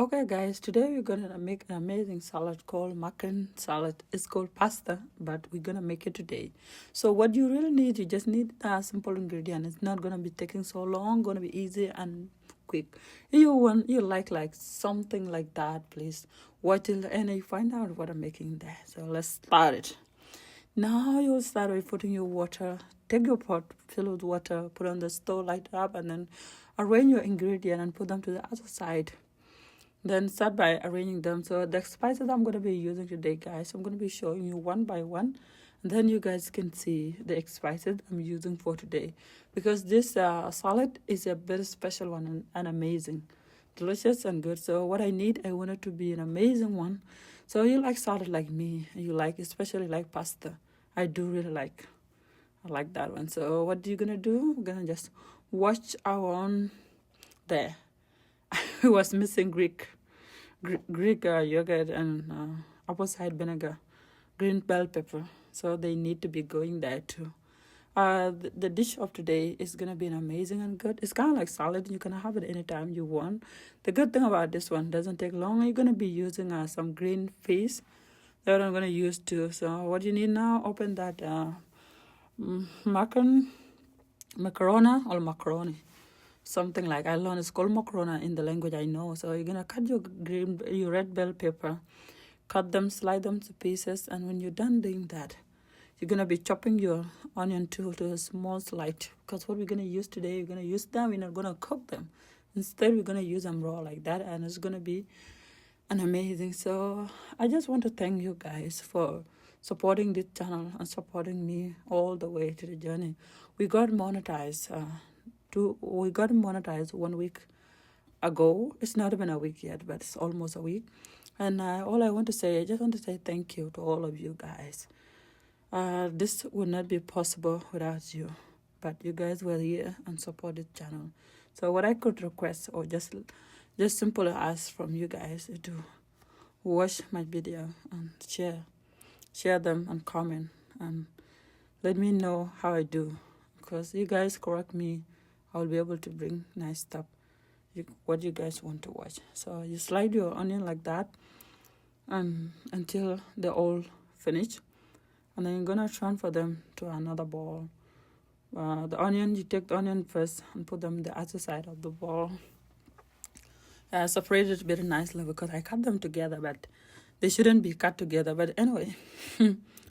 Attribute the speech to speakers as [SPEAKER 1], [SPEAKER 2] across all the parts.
[SPEAKER 1] Okay, guys, today we're gonna make an amazing salad called macaroni salad. It's called pasta, but we're gonna make it today. So what you really need, you just need a simple ingredient. It's not gonna be taking so long. Gonna be easy and quick. If you like something like that, please watch till the end and you find out what I'm making there. So let's start it. Now you'll start by putting your water. Take your pot, fill with water, put on the stove, light it up, and then arrange your ingredient and put them to the other side. Then start by arranging them. So the spices I'm going to be using today, guys, I'm going to be showing you one by one. And then you guys can see the spices I'm using for today. Because this salad is a very special one and amazing. Delicious and good. So what I need, I want it to be an amazing one. So you like salad like me. You like, especially like pasta. I do really like. I like that one. So what are you going to do? We're going to just wash our own there. I was missing Greek yogurt and apple cider vinegar, green bell pepper. So they need to be going there too. The dish of today is gonna be an amazing and good. It's kind of like salad. You can have it anytime you want. The good thing about this one doesn't take long. You're gonna be using some green peas that I'm gonna use too. So what you need now? Open that macaroni or macaroni. Something like I learned it's called macaroni in the language I know. So you're gonna cut your red bell pepper, cut them, slide them to pieces, and when you're done doing that, you're gonna be chopping your onion too to a small slice. Because what we're gonna use today, we're gonna use them. We're not gonna cook them. Instead, we're gonna use them raw like that, and it's gonna be an amazing. So I just want to thank you guys for supporting this channel and supporting me all the way to the journey. We got monetized. We got monetized 1 week ago. It's not even a week yet, but it's almost a week. And all I want to say, I just want to say thank you to all of you guys. This would not be possible without you, but you guys were here and supported the channel. So what I could request or just simply ask from you guys is to watch my video and share them and comment and let me know how I do, because you guys correct me, I'll be able to bring nice stuff, what you guys want to watch. So you slide your onion like that until they're all finished. And then you're going to transfer them to another bowl. The onion, you take the onion first and put them on the other side of the bowl. Separate it very nicely because I cut them together, but they shouldn't be cut together. But anyway,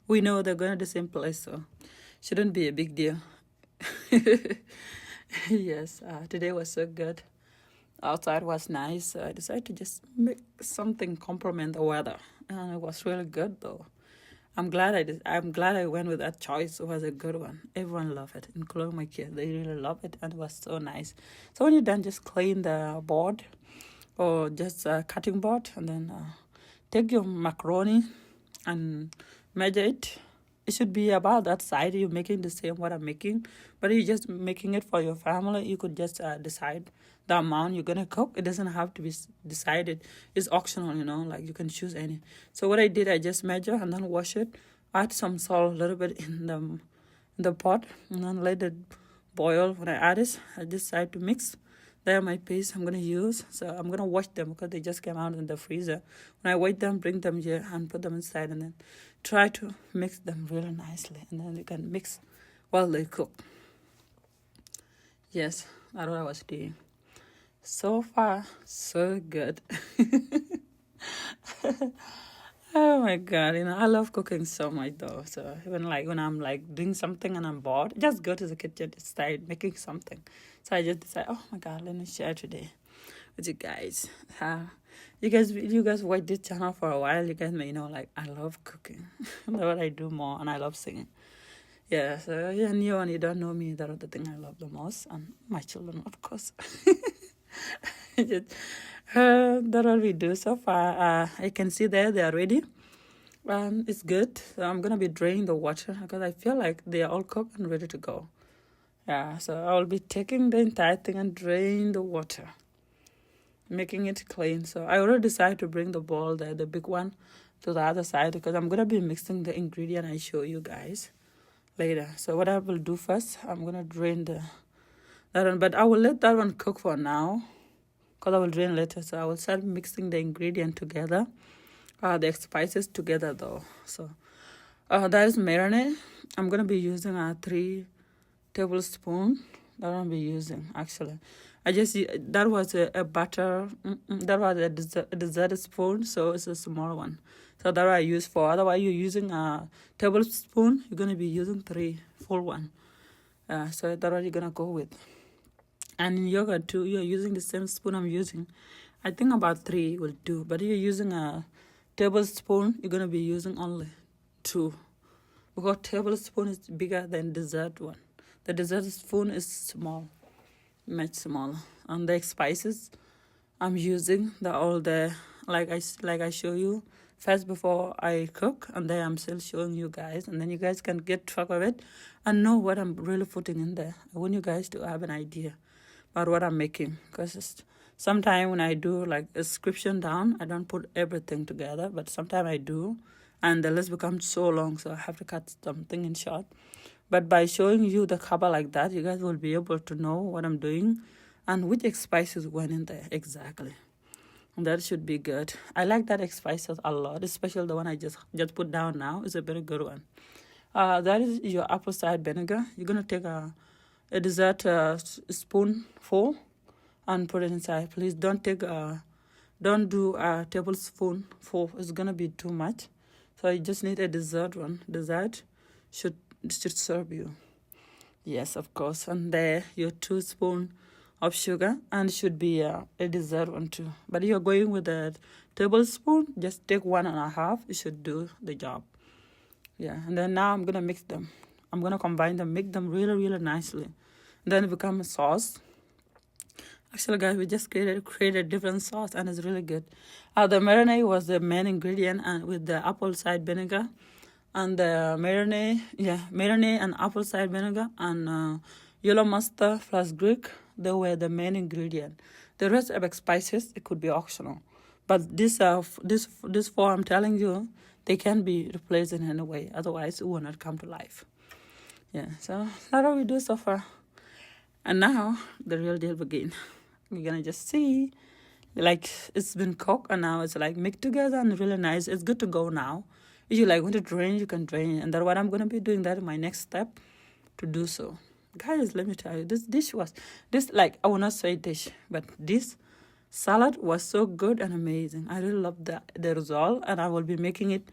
[SPEAKER 1] we know they're going to the same place, so shouldn't be a big deal. Yes, today was so good. Outside was nice, so I decided to just make something complement the weather, and it was really good though. I'm glad I went with that choice. It was a good one. Everyone loved it, including my kids. They really loved it, and it was so nice. So when you're done, just clean the board or just cutting board, and then take your macaroni and measure it. It should be about that size. You're making the same what I'm making, but you're just making it for your family. You could just decide the amount you're gonna cook. It doesn't have to be decided. It's optional, like you can choose any. So what I did, I just measure and then wash it. Add some salt a little bit in the pot, and then let it boil. When I add it, I decide to mix. They're my paste I'm gonna use. So I'm gonna wash them because they just came out in the freezer. When I wash them, bring them here and put them inside, and then try to mix them really nicely, and then you can mix while they cook. Yes, that's what I was doing. So far, so good. Oh my God, I love cooking so much though. So even when I'm doing something and I'm bored, just go to the kitchen and start making something. So I just decide, oh my God, let me share today with you guys. You guys watch this channel for a while, you guys may know I love cooking. That's what I do more, and I love singing. Yeah, so yeah, new and you don't know me, that are the thing I love the most, and my children, of course. That's what we do so far. I can see they are ready. It's good. So I'm gonna be draining the water because I feel like they are all cooked and ready to go. Yeah, so I'll be taking the entire thing and drain the water, making it clean. So I already decided to bring the bowl there, the big one, to the other side because I'm gonna be mixing the ingredient I show you guys later. So what I will do first, I'm gonna drain that one, but I will let that one cook for now. because I will drain later. So I will start mixing the ingredient together, the spices together though. So that is marinade. I'm gonna be using 3 tablespoons. That I'll be using actually. That was a butter. That was a dessert spoon, so it's a small one. So that I use for. Otherwise, you're using a tablespoon. You're gonna be using 3 full one. So that's what you're gonna go with. And in yogurt too, you're using the same spoon I'm using. I think about 3 will do. But if you're using a tablespoon, you're gonna be using only 2, because tablespoon is bigger than dessert one. The dessert spoon is small, much smaller. And the spices I'm using like I show you first before I cook, and then I'm still showing you guys, and then you guys can get track of it and know what I'm really putting in there. I want you guys to have an idea about what I'm making, because sometimes when I do like a description down, I don't put everything together, but sometimes I do, and the list becomes so long, so I have to cut something in short. But by showing you the cover like that, you guys will be able to know what I'm doing and which spices went in there exactly. And that should be good. I like that spices a lot, especially the one I just put down now. It's a very good one. That is your apple cider vinegar. You're gonna take a dessert spoonful and put it inside. Please don't do a tablespoon full. It's gonna be too much. So you just need a dessert one. Dessert should serve you. Yes, of course. And there your 2 spoons of sugar, and it should be a dessert one too. But if you're going with a tablespoon, just take 1.5. It should do the job. Yeah, and then now I'm gonna mix them. I'm gonna combine them, make them really, really nicely. And then it becomes a sauce. Actually, guys, we just created different sauce, and it's really good. The marinade was the main ingredient, and with the apple cider vinegar, and the marinade and apple cider vinegar and yellow mustard plus Greek. They were the main ingredient. The rest of the spices, it could be optional. But this 4 I'm telling you, they can be replaced in any way. Otherwise, it will not come to life. Yeah, so that's what we do so far. And now, the real deal begins. We're going to just see. Like, it's been cooked, and now it's like mixed together and really nice. It's good to go now. If you like want to drain, you can drain. And that's what I'm going to be doing. That in my next step to do so. Guys, let me tell you, I will not say dish, but this salad was so good and amazing. I really love the result, and I will be making it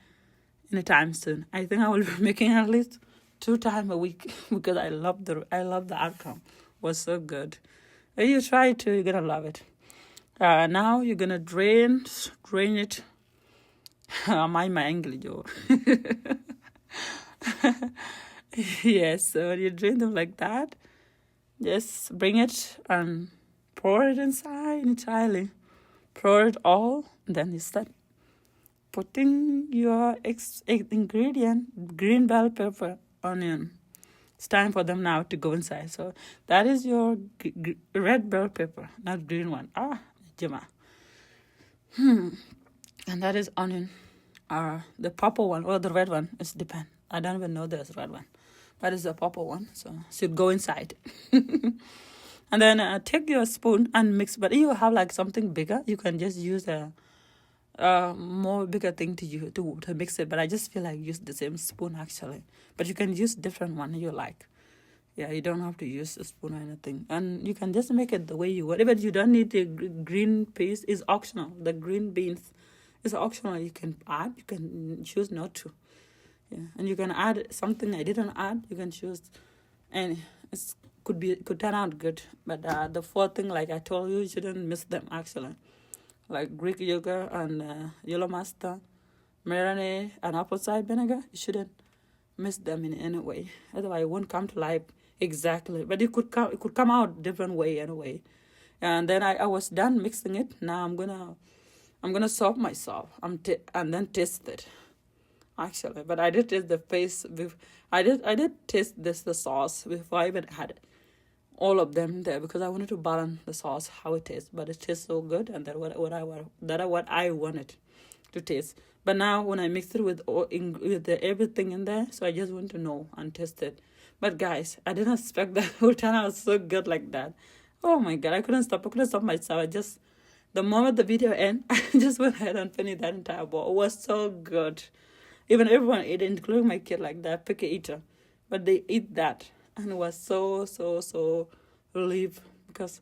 [SPEAKER 1] in a time soon. I think I will be making at least 2 times a week because I love the outcome. It was so good. If you try it too, you're gonna love it. Now you're gonna drain it. Mind my English, Joe. Yes, so when you drain them like that, just bring it and pour it inside entirely. Pour it all, and then you start putting your ingredient, green bell pepper, onion. It's time for them now to go inside. So that is your red bell pepper, not green one. Jima. And that is onion. The purple one or the red one, it depends. I don't even know there's a red one. But it's a purple one, so it should go inside. And then take your spoon and mix. But if you have like something bigger, you can just use a more bigger thing to mix it. But I just feel like use the same spoon actually. But you can use different one you like. Yeah, you don't have to use a spoon or anything. And you can just make it the way you want. But you don't need the green piece. It's optional. The green beans is optional. You can add. You can choose not to. Yeah, and you can add something I didn't add. You can choose, and it could turn out good. But the 4th thing, like I told you shouldn't miss them actually, like Greek yogurt and yellow mustard, marinade, and apple cider vinegar. You shouldn't miss them in any way. Otherwise, it won't come to life exactly. But it could come out different way anyway. And then I was done mixing it. Now I'm gonna serve myself. And then taste it. Actually, but I did taste the paste. I did taste the sauce before I even had it. All of them there because I wanted to balance the sauce how it tastes. But it tastes so good, and that's what I wanted to taste. But now when I mix it with everything in there, so I just want to know and taste it. But guys, I didn't expect that it would turn out so good like that. Oh my god, I couldn't stop myself. I just The moment the video ended, I just went ahead and finished that entire bowl. It was so good. Even everyone ate it, including my kid, like that picky eater. But they eat that, and it was so relieved because,